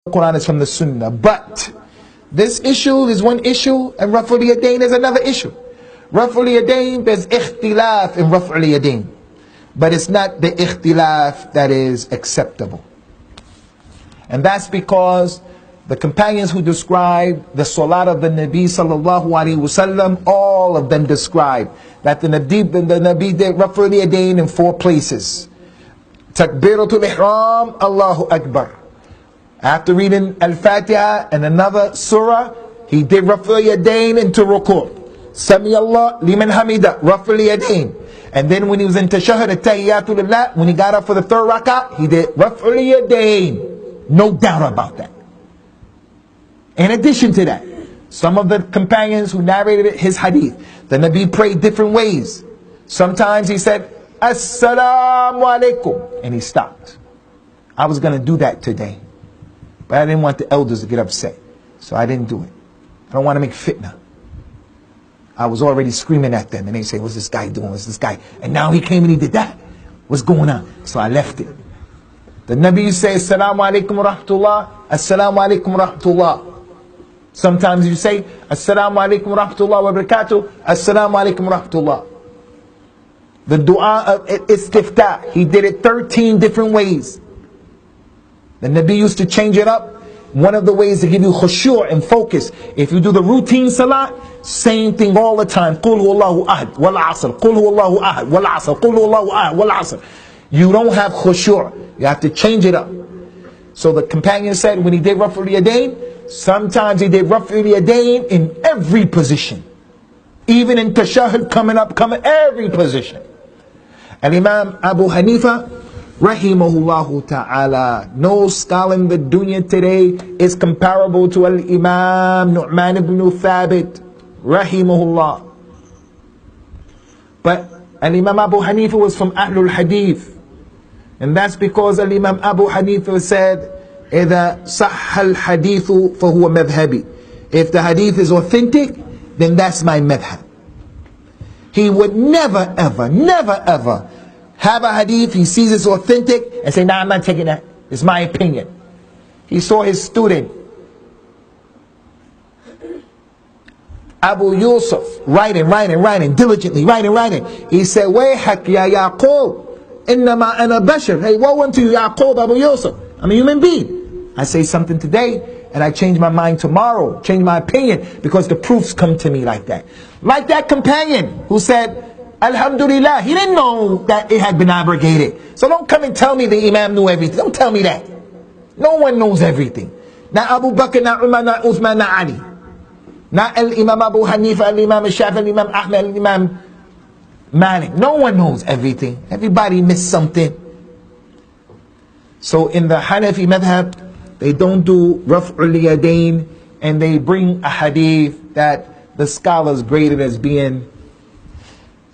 Quran is from the Sunnah. But this issue is one issue, and Raful Yadein is another issue. Raful Yadein, there's ikhtilaf in Raful Yadein, but it's not the ikhtilaf that is acceptable. And that's because the companions who describe the Salat of the Nabi sallallahu alaihi wasallam, all of them describe that the Nabi did Raful Yadein in 4 places. Takbiratul Ihram, Allahu Akbar. After reading Al-Fatiha and another surah, he did Raful Yadein into Ruku'. Sami Allah liman hamida, Raful Yadein. And then when he was in Tashahhud, At-Tahiyyatu Lillah, when he got up for the 3rd rak'ah, he did Raful Yadein. No doubt about that. In addition to that, some of the companions who narrated his hadith, the Nabi prayed different ways. Sometimes he said, Assalamu alaikum, and he stopped. I was going to do that today, but I didn't want the elders to get upset, so I didn't do it. I don't want to make fitna. I was already screaming at them, and they say, what's this guy doing? What's this guy? And now he came and he did that. What's going on? So I left it. The Nabi says, Assalamu alaikum wa rahmatullah, Assalamu alaikum wa rahmatullah. Sometimes you say, Assalamu alaikum wa rahmatullah wa barakatuh, Assalamu alaikum wa rahmatullah. The dua of istiftah, he did it 13 different ways. The Nabi used to change it up. One of the ways to give you Khushooh and focus, if you do the routine salah, same thing all the time. Qul huwallahu ahad, wal asr. Qul huwallahu ahad, wal asr. Qul huwallahu ahad, wal asr. You don't have Khushooh. You have to change it up. So the companion said when he did Raful Yadein, sometimes he did Raful Yadein in every position. Even in Tashahhud, coming every position. And Imam Abu Hanifah, rahimahullahu ta'ala, no scholar in the dunya today is comparable to Al-Imam Nu'man ibn Thabit, rahimahullah. But Al-Imam Abu Hanifah was from Ahlul Hadith. And that's because Al-Imam Abu Hanifah said, إِذَا صَحَّ الْحَدِيثُ فَهُوَ مَذْهَبِ. If the hadith is authentic, then that's my madhab. He would never ever have a hadith, he sees it's authentic, and say, nah, I'm not taking that. It's my opinion. He saw his student, Abu Yusuf, writing, diligently, writing. He said, وَيْحَكْ يَا يَعْقُوبْ إِنَّمَا أَنَا بَشَرٌ. Hey, woe unto you, Yaqub, Abu Yusuf. I'm a human being. I say something today, and I change my mind tomorrow, change my opinion, because the proofs come to me like that. Like that companion who said, Alhamdulillah, he didn't know that it had been abrogated. So don't come and tell me the Imam knew everything. Don't tell me that. No one knows everything. Not Abu Bakr, not Umar, not Uthman, not Ali. Not Imam Abu Hanifah, Imam Shafi'i, Imam Ahmed, Imam Malik. No one knows everything. Everybody missed something. So in the Hanafi Madhab, they don't do Raf'ul Yadein, and they bring a hadith that the scholars graded as being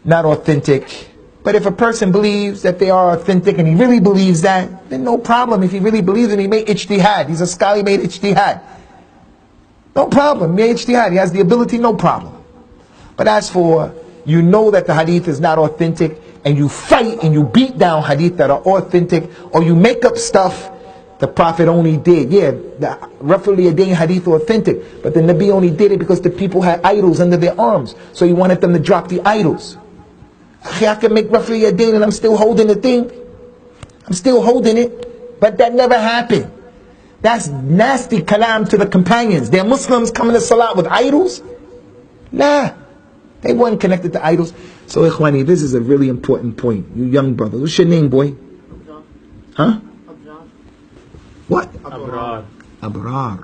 not authentic. But if a person believes that they are authentic and he really believes that, then no problem. If he really believes it, he made ijtihad. He's a scholar, he made ijtihad. No problem, he made ijtihad. He has the ability, no problem. But as for, you know that the hadith is not authentic, and you fight and you beat down hadith that are authentic, or you make up stuff the Prophet only did. Yeah, the Raful Yadein hadith authentic, but the Nabi only did it because the people had idols under their arms. So he wanted them to drop the idols. I can make Raful Yadein and I'm still holding the thing. I'm still holding it. But that never happened. That's nasty kalam to the companions. They're Muslims coming to Salah with idols? Nah. They weren't connected to idols. So Ikhwani, this is a really important point. You young brothers. What's your name, boy? Huh? What? Abrar.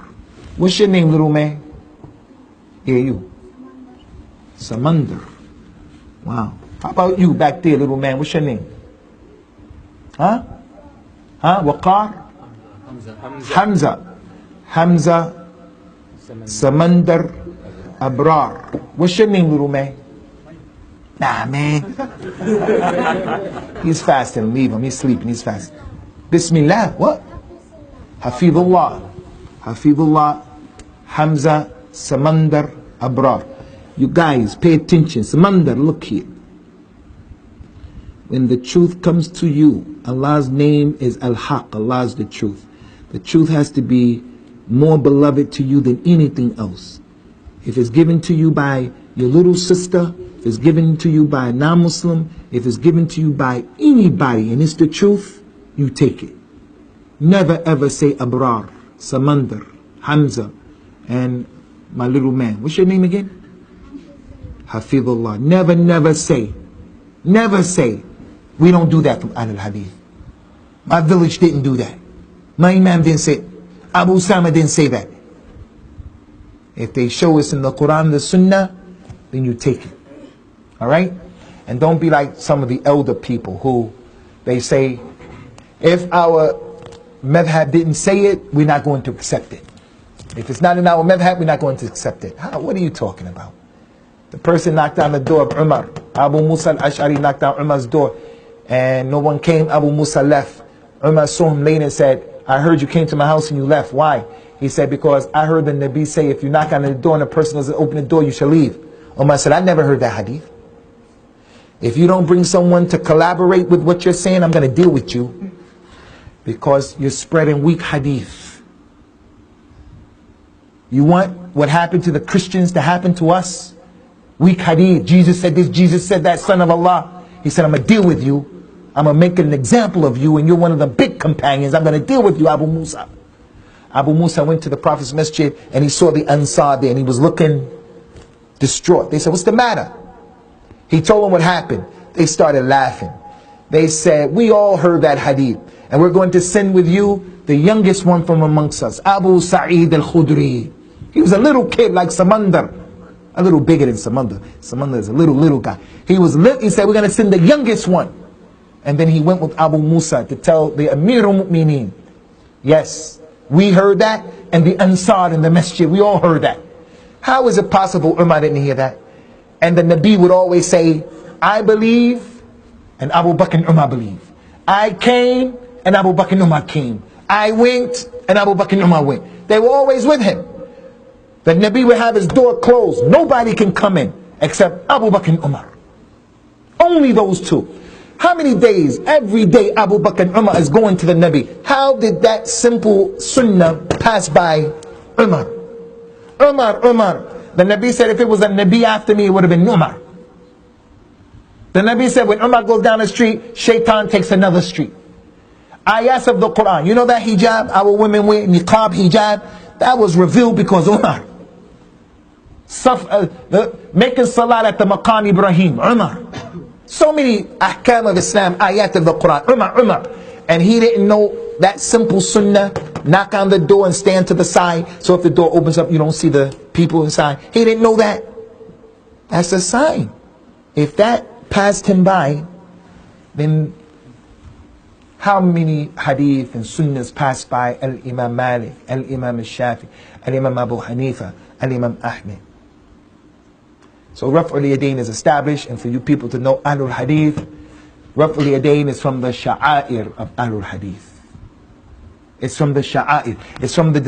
What's your name, little man? Yeah, you. Samandar. Wow. How about you back there, little man? What's your name? Huh? Waqar? Hamza. Samandar. Abrar. What's your name, little man? Nah, man. He's fasting. Leave him. He's sleeping. He's fasting. Bismillah. What? Hafidullah. Hamza. Samandar. Abrar. You guys, pay attention. Samandar, look here. When the truth comes to you, Allah's name is Al-Haq. Allah is the truth. The truth has to be more beloved to you than anything else. If it's given to you by your little sister, if it's given to you by a non-Muslim, if it's given to you by anybody and it's the truth, you take it. Never ever say Abrar, Samandar, Hamza, and my little man. What's your name again? Hafidullah. Never say. Never say. We don't do that from Ahlul Hadith. My village didn't do that. My Imam didn't say it. Abu Usama didn't say that. If they show us in the Quran and the Sunnah, then you take it. Alright? And don't be like some of the elder people who they say, if our madhab didn't say it, we're not going to accept it. If it's not in our madhab, we're not going to accept it. What are you talking about? The person knocked on the door of Umar. Abu Musa al-Ash'ari knocked on Umar's door and no one came. Abu Musa left. Umar saw him later and said, I heard you came to my house and you left. Why? He said, because I heard the Nabi say, if you knock on the door and the person doesn't open the door, you shall leave. Umar said, I never heard that hadith. If you don't bring someone to collaborate with what you're saying, I'm going to deal with you. Because you're spreading weak hadith. You want what happened to the Christians to happen to us? Weak hadith. Jesus said this, Jesus said that, son of Allah. He said, I'm going to deal with you. I'm going to make an example of you and you're one of the big companions. I'm going to deal with you, Abu Musa. Abu Musa went to the Prophet's masjid and he saw the Ansar there and he was looking distraught. They said, what's the matter? He told them what happened. They started laughing. They said, we all heard that hadith and we're going to send with you the youngest one from amongst us, Abu Sa'id al-Khudri. He was a little kid like Samandar, a little bigger than Samandar. Samandar is a little guy. He said, we're going to send the youngest one. And then he went with Abu Musa to tell the Amir al-Mu'mineen, yes, we heard that, and the Ansar in the masjid, we all heard that. How is it possible Umar didn't hear that? And the Nabi would always say, I believe, and Abu Bakr and Umar believe. I came, and Abu Bakr and Umar came. I went, and Abu Bakr and Umar went. They were always with him. The Nabi would have his door closed. Nobody can come in except Abu Bakr and Umar. Only those two. How many days, every day Abu Bakr and Umar is going to the Nabi? How did that simple sunnah pass by Umar? Umar. The Nabi said if it was a Nabi after me, it would have been Umar. The Nabi said when Umar goes down the street, Shaitan takes another street. Ayahs of the Quran. You know that hijab our women wear, niqab hijab? That was revealed because Umar. Making salat at the Maqam Ibrahim, Umar. So many ahkam of Islam, ayat of the Quran, Umar. And he didn't know that simple sunnah, knock on the door and stand to the side, so if the door opens up, you don't see the people inside. He didn't know that. That's a sign. If that passed him by, then how many hadith and sunnahs passed by Al-Imam Malik, Al-Imam Al-Shafi, Al-Imam Abu Hanifah, Al-Imam Ahmed? So Raful Yadein is established, and for you people to know Ahlul Hadith, Raful Yadein is from the sha'air of Ahlul Hadith. It's from the sha'air. It's from the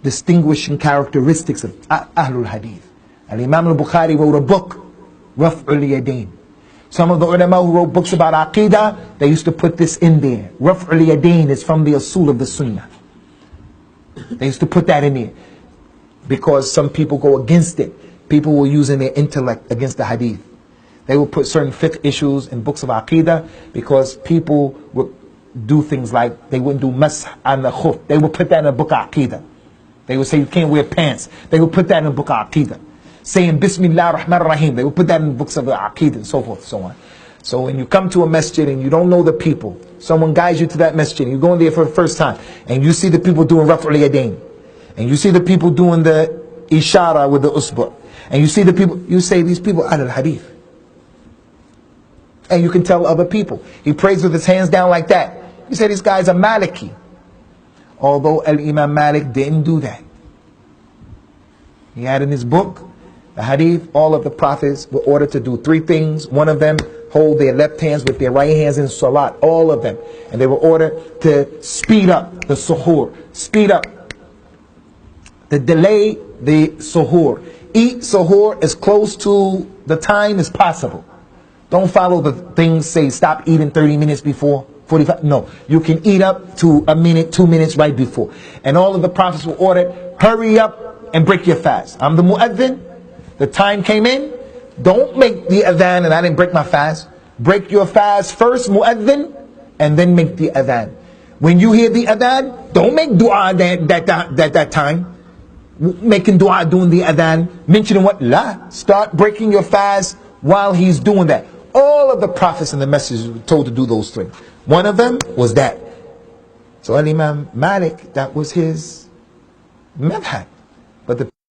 distinguishing characteristics of Ahlul Hadith. And Imam al-Bukhari wrote a book, Raful Yadein. Some of the ulama who wrote books about Aqidah, they used to put this in there. Raful Yadein is from the Usul of the Sunnah. They used to put that in there because some people go against it. People were using their intellect against the hadith. They would put certain fiqh issues in books of aqidah because people would do things like they wouldn't do masah on the khuf. They would put that in a book of aqidah. They would say you can't wear pants. They would put that in a book of aqidah. Saying Bismillah ar-Rahman ar-Rahim. They would put that in books of aqidah and so forth and so on. So when you come to a masjid and you don't know the people, someone guides you to that masjid and you go in there for the first time and you see the people doing Raful Yadein and you see the people doing the ishara with the usbu'. And you see the people, you say these people are al-hadith. And you can tell other people. He prays with his hands down like that. You say these guys are Maliki. Although Al-Imam Malik didn't do that. He had in his book, the hadith, all of the prophets were ordered to do three things. One of them, hold their left hands with their right hands in salat. All of them. And they were ordered to speed up the suhoor. Speed up. To delay the suhoor. Eat suhoor as close to the time as possible. Don't follow the things say stop eating 30 minutes before. 45? No, you can eat up to a minute, 2 minutes right before. And all of the prophets were ordered, hurry up and break your fast. I'm the mu'adhin. The time came in. Don't make the adhan and I didn't break my fast. Break your fast first, mu'adhin, and then make the adhan. When you hear the adhan, don't make dua that time. Making dua doing the adhan, mentioning what? La. Start breaking your fast while he's doing that. All of the prophets and the messengers were told to do those things. One of them was that. So Imam Malik, that was his madhab. But the